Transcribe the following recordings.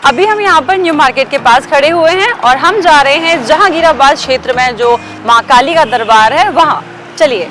अभी हम यहाँ पर न्यू मार्केट के पास खड़े हुए हैं और हम जा रहे हैं जहांगीराबाद क्षेत्र में जो माँ काली का दरबार है वहाँ। चलिए।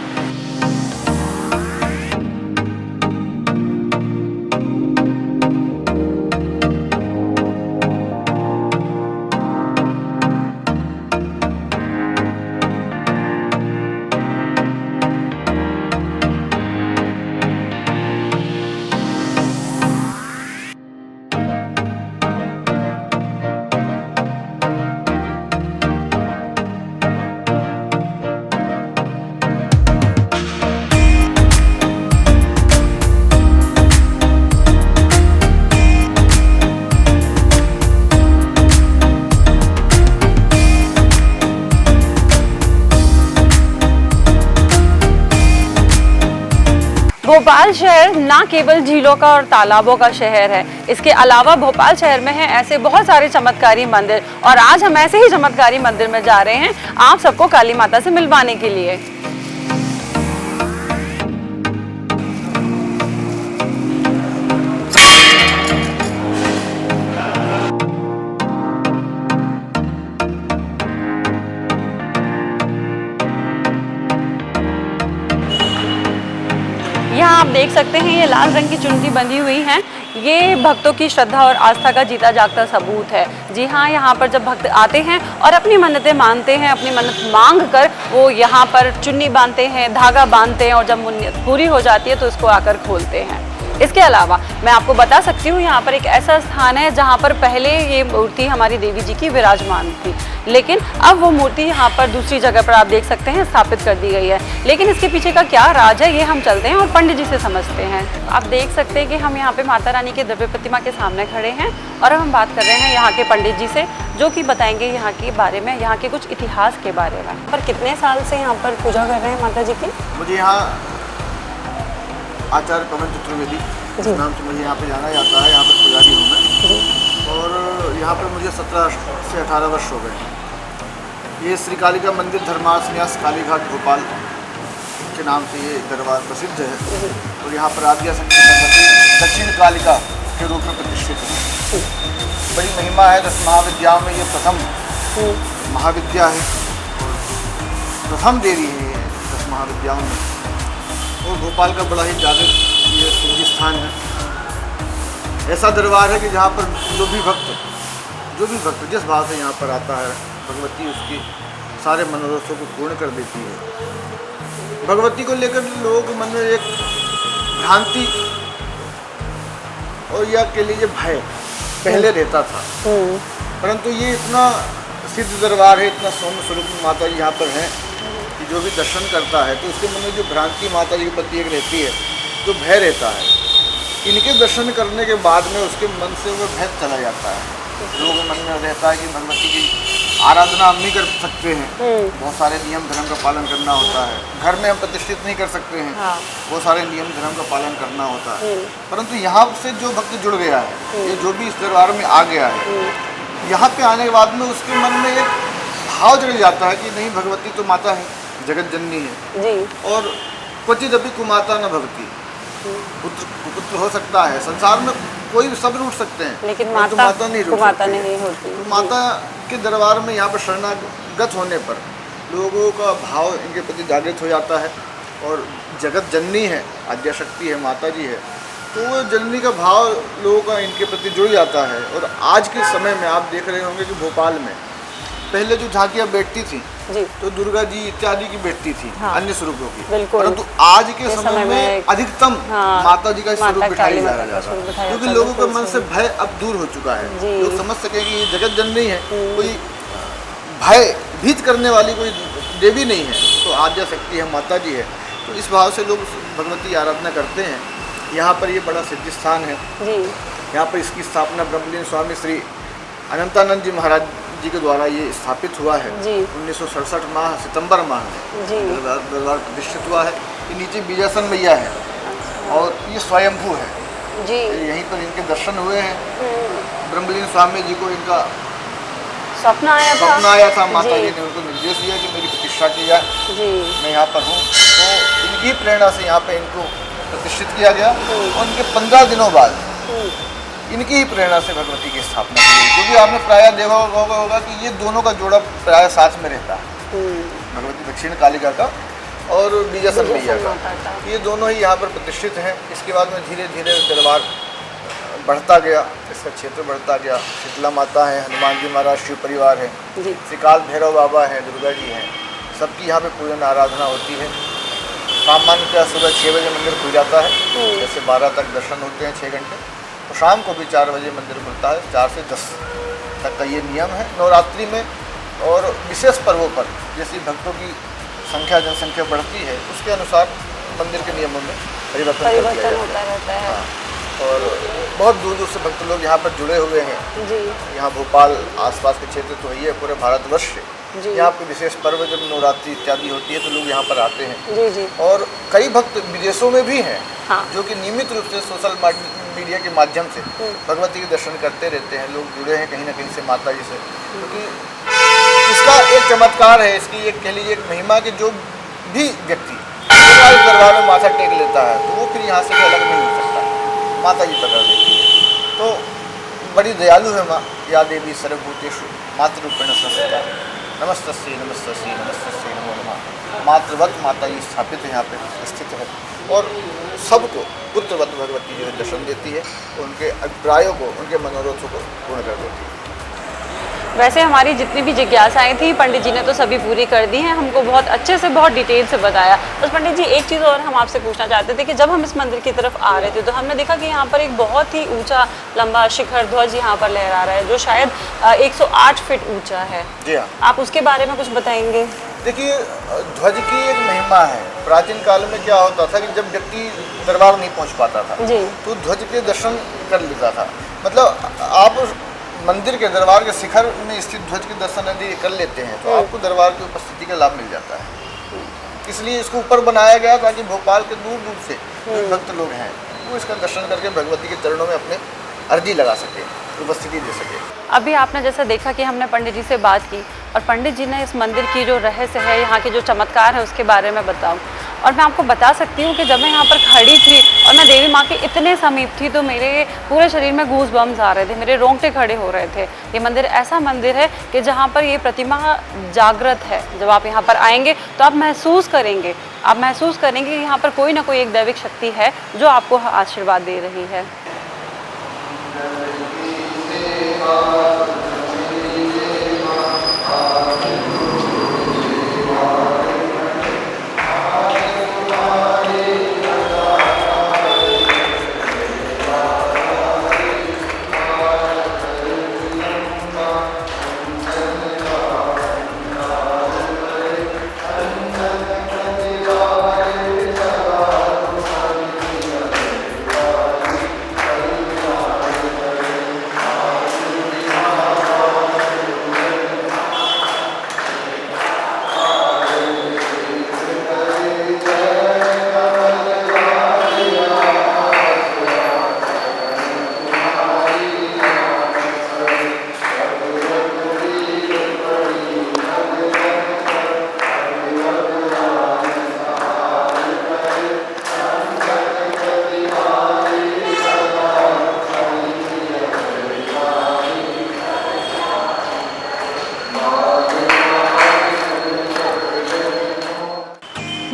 भोपाल शहर ना केवल झीलों का और तालाबों का शहर है, इसके अलावा भोपाल शहर में है ऐसे बहुत सारे चमत्कारी मंदिर और आज हम ऐसे ही चमत्कारी मंदिर में जा रहे हैं आप सबको काली माता से मिलवाने के लिए। यहाँ आप देख सकते हैं ये लाल रंग की चुनरी बंधी हुई है, ये भक्तों की श्रद्धा और आस्था का जीता जागता सबूत है। जी हाँ, यहाँ पर जब भक्त आते हैं और अपनी मन्नतें मानते हैं, अपनी मन्नत मांग कर वो यहाँ पर चुन्नी बांधते हैं, धागा बांधते हैं और जब मन्नत पूरी हो जाती है तो इसको आकर खोलते हैं। इसके अलावा मैं आपको बता सकती हूँ यहाँ पर एक ऐसा स्थान है जहाँ पर पहले ये मूर्ति हमारी देवी जी की विराजमान थी, लेकिन अब वो मूर्ति यहाँ पर दूसरी जगह पर आप देख सकते हैं स्थापित कर दी गई है। लेकिन इसके पीछे का क्या राज है ये हम चलते हैं और पंडित जी से समझते हैं। आप देख सकते हैं कि हम यहाँ पे माता रानी के दिव्य प्रतिमा के सामने खड़े हैं और अब हम बात कर रहे हैं यहाँ के पंडित जी से, जो कि बताएंगे यहाँ के बारे में, यहाँ के कुछ इतिहास के बारे में। पर कितने साल से यहाँ पर पूजा कर रहे हैं माता जी की? मुझे यहाँ आचार्य पवन चतुर्वेदी नाम से मुझे यहाँ पे जाना जाता है। यहाँ पर पुजारी हूँ मैं और यहाँ पर मुझे 17 से 18 वर्ष हो गए हैं। ये श्री कालिका मंदिर धर्मास न्यास कालीघाट भोपाल के नाम से ये दरबार प्रसिद्ध है और यहाँ पर आद्या शक्ति गणपति दक्षिण कालिका के रूप में प्रतिष्ठित है। बड़ी महिमा है। 10 महाविद्याओं में ये प्रथम महाविद्या है और प्रथम देवी है ये 10 महाविद्याओं में और भोपाल का बड़ा ही जागृत ये सिंधी स्थान है। ऐसा दरबार है कि जहाँ पर जो भी भक्त जिस भाव से यहाँ पर आता है भगवती उसकी सारे मनोरथों को पूर्ण कर देती है। भगवती को लेकर लोगों के मन में एक भ्रांति और या के लिए भय पहले रहता था, परंतु ये इतना सिद्ध दरबार है, इतना सौम्य स्वरूप माता जी यहाँ पर हैं कि जो भी दर्शन करता है तो उसके मन में जो भ्रांति माता जी के प्रति एक रहती है, जो भय रहता है, इनके दर्शन करने के बाद में उसके मन से वो भय चला जाता है। लोगों के मन में रहता है कि भगवती की आराधना हम नहीं कर सकते हैं, बहुत सारे नियम धर्म का पालन करना होता है, घर में हम प्रतिष्ठित नहीं कर सकते हैं, बहुत सारे नियम धर्म का पालन करना होता है। परंतु यहाँ से जो भक्त जुड़ गया है, ये जो भी इस दरबार में आ गया है, यहाँ पे आने के बाद में उसके मन में एक भाव जड़ जाता है कि नहीं, भगवती तो माता है, जगत जननी है जी। और क्वचित अभी कुमाता न भगती, पुत्र हो सकता है, संसार में कोई भी सब रूठ सकते हैं, लेकिन माता नहीं रूठ सकती। तो माता के दरबार में यहाँ पर शरणागत होने पर लोगों का भाव इनके प्रति जागृत हो जाता है और जगत जननी है, आद्या शक्ति है, माता जी है, तो वो जननी का भाव लोगों का इनके प्रति जुड़ जाता है। और आज के समय में आप देख रहे होंगे कि भोपाल में पहले जो झांकियाँ बैठती थी तो दुर्गा जी इत्यादि की बैठती थी, अन्य स्वरूपों की, परंतु आज के समय में अधिकतम माता जी का स्वरूप बिठाया जा रहा है, क्योंकि लोगों के मन से भय अब दूर हो चुका है। लोग समझ सके कि ये जगत जननी है, कोई भय भीत करने वाली कोई देवी नहीं है, तो आद्या शक्ति है, माता जी है। तो इस भाव से लोग भगवती की आराधना करते हैं। यहाँ पर ये बड़ा सिद्ध स्थान है। यहाँ पर इसकी स्थापना ब्रह्मलीन स्वामी श्री अनंतानंद जी महाराज जी के द्वारा ये स्थापित हुआ है 1967 माह सितंबर माह में दरबार प्रतिष्ठित हुआ है। ये नीचे बीजासन मैया है और ये स्वयंभू है जी। यहीं पर इनके दर्शन हुए हैं। ब्रह्मलीन स्वामी जी को इनका स्वप्न आया था, माता जी ने उनको निर्देश दिया कि मेरी प्रतिष्ठा की जाए, मैं यहाँ पर हूँ। तो इनकी प्रेरणा से यहाँ पे इनको प्रतिष्ठित किया गया और इनके 15 दिनों बाद इनकी ही प्रेरणा से भगवती की स्थापना की गई, क्योंकि आपने प्रायः देखा होगा कि ये दोनों का जोड़ा प्रायः साथ में रहता है, भगवती दक्षिण कालिका का और बीजासन मैया का। ये दोनों ही यहाँ पर प्रतिष्ठित हैं। इसके बाद में धीरे धीरे दरबार बढ़ता गया, इसका क्षेत्र बढ़ता गया। शीतला माता है, हनुमान जी महाराज शिव परिवार है, श्रीकाल भैरव बाबा हैं, दुर्गा जी हैं, सबकी यहाँ पे पूजन आराधना होती है। सामान्यतः सुबह 6 बजे मंदिर खुल जाता है, जैसे 12 तक दर्शन होते हैं 6 घंटे, और शाम को भी 4 बजे मंदिर खुलता है, 4 से 10 तक का ये नियम है। नवरात्रि में और विशेष पर्वों पर जैसी भक्तों की संख्या जनसंख्या बढ़ती है, उसके अनुसार मंदिर के नियमों में परिवर्तन होता रहता है। और बहुत दूर दूर से भक्त लोग यहाँ पर जुड़े हुए हैं जी। यहाँ भोपाल आसपास के क्षेत्र तो ही है, पूरे भारतवर्ष से यहाँ पे विशेष पर्व जब नवरात्रि इत्यादि होती है तो लोग यहाँ पर आते हैं जी। और कई भक्त विदेशों में भी हैं जो कि नियमित रूप से सोशल मीडिया के माध्यम से भगवती के दर्शन करते रहते हैं। लोग जुड़े हैं कहीं ना कहीं से माता जी से, क्योंकि इसका एक चमत्कार है, इसकी एक कह लीजिए एक महिमा कि जो भी व्यक्ति दरबार में माथा टेक लेता है तो वो फिर यहाँ से अलग नहीं हो सकता, माता जी पकड़ लेती है। तो बड़ी दयालु है माँ, या देवी सर्वभूतेषु मातृरूपेण संस्थिता, नमस्तस्यै नमस्तस्यै नमस्तस्यै नमो नमः। मातृवत माता जी स्थापित है, यहाँ पे स्थित है और सबको पुत्रवत भगवती जो है दर्शन देती है, उनके अभिप्रायों को, उनके मनोरथों को पूर्ण कर देती है। वैसे हमारी जितनी भी जिज्ञासाएं थी पंडित जी ने तो सभी पूरी कर दी हैं, हमको बहुत अच्छे से बहुत डिटेल से बताया। बस पंडित जी एक चीज़ और हम आपसे पूछना चाहते थे कि जब हम इस मंदिर की तरफ आ रहे थे तो हमने देखा कि यहाँ पर एक बहुत ही ऊंचा लंबा शिखर ध्वज यहाँ पर लहरा रहा है, जो शायद 108 फीट ऊंचा है। जी हाँ, आप उसके बारे में कुछ बताएंगे? देखिए, ध्वज की एक महिमा है। प्राचीन काल में क्या होता था कि जब व्यक्ति दरबार नहीं पहुँच पाता था तो ध्वज के दर्शन कर लेता था। मतलब आप मंदिर के दरबार के शिखर में स्थित ध्वज के दर्शन यदि कर लेते हैं तो आपको दरबार की उपस्थिति का लाभ मिल जाता है। इसलिए इसको ऊपर बनाया गया ताकि भोपाल के दूर दूर से जो भक्त लोग हैं वो इसका दर्शन करके भगवती के चरणों में अपने अर्जी लगा सके, उपस्थिति दे सके। अभी आपने जैसा देखा कि हमने पंडित जी से बात की और पंडित जी ने इस मंदिर की जो रहस्य है, यहाँ के जो चमत्कार है उसके बारे में बताऊँ। और मैं आपको बता सकती हूँ कि जब मैं यहाँ पर खड़ी थी और मैं देवी माँ के इतने समीप थी तो मेरे पूरे शरीर में गूज बम्स आ रहे थे, मेरे रोंगटे खड़े हो रहे थे। ये मंदिर ऐसा मंदिर है कि जहाँ पर ये प्रतिमा जागृत है। जब आप यहाँ पर आएंगे तो आप महसूस करेंगे कि यहाँ पर कोई ना कोई एक दैविक शक्ति है जो आपको आशीर्वाद दे रही है।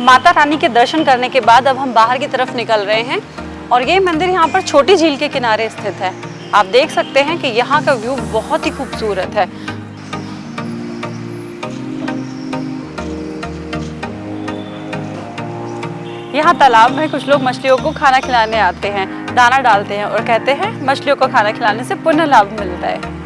माता रानी के दर्शन करने के बाद अब हम बाहर की तरफ निकल रहे हैं और ये मंदिर यहाँ पर छोटी झील के किनारे स्थित है। आप देख सकते हैं कि यहाँ का व्यू बहुत ही खूबसूरत है। यहाँ तालाब में कुछ लोग मछलियों को खाना खिलाने आते हैं, दाना डालते हैं और कहते हैं मछलियों को खाना खिलाने से पुण्य लाभ मिलता है।